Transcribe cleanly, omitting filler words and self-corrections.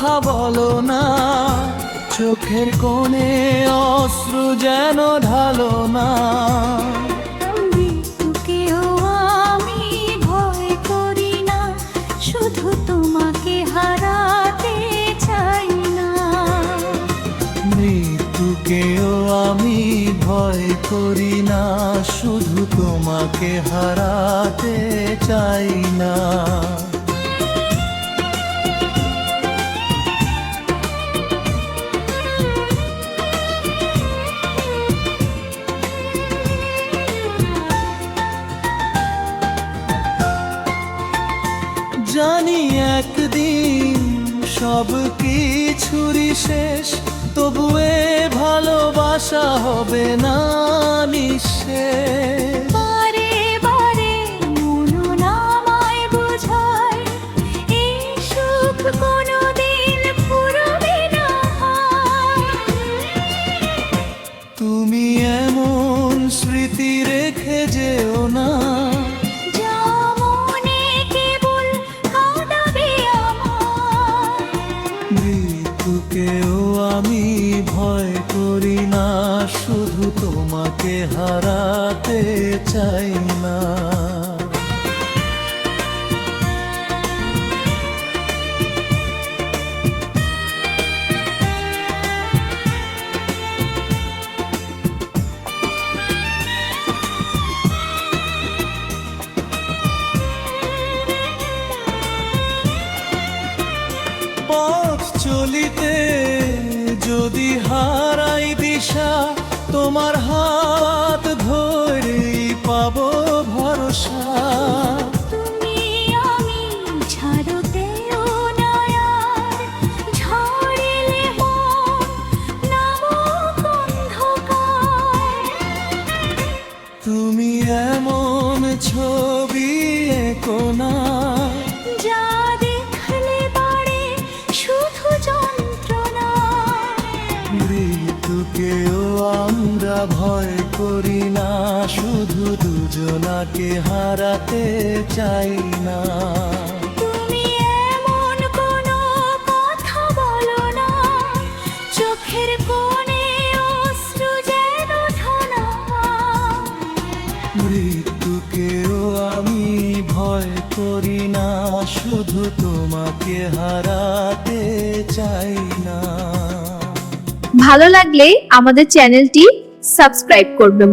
কথা বলো না, চোখের কোণে অশ্রু যেন ঢালো না। মৃত্যুকেও আমি ভয় করি না, শুধু তোমাকে হারাতে চাই না। মৃত্যুকেও আমি ভয় করি না, শুধু তোমাকে হারাতে চাই না। জানি একদিন সব কিছুরই শেষ, তবু এ ভালোবাসা হবে না নিঃশেষ। বারে বারে মনু নামায় বোঝায়, এই সুখ কোনোদিন ফুরবে না। তুমি এমন স্মৃতি রেখে যেও না, যা মনে কেবল কাঁদাবে আমার। মৃত্যুকেও আমি ভয় করি না, শুধু তোমাকে হারাতে চাই না। পথ চলিতে যদি হারাই দিশা, তোমার হাত ধরেই পাবো ভরসা। তুমি আমি ছাড়তেও না আর, ঝড়েলে মন নামুক অন্ধকার। তুমি এমন ছবি এঁকো না, যা দেখলে বাড়ে শুধু যন্ত্রণা। মৃত্যুকেও আমরা ভয় করি না, শুধু দুজনাকে হারাতে চাই না। তুমি এমন কোনো কথা বলো না, চোখের কোণে অশ্রু যেন ঢালা। মৃত্যুকেও আমি ভয় করি না, শুধু তোমাকে হারাতে চাই না। ভালো লাগলে আমাদের চ্যানেলটি সাবস্ক্রাইব করবেন।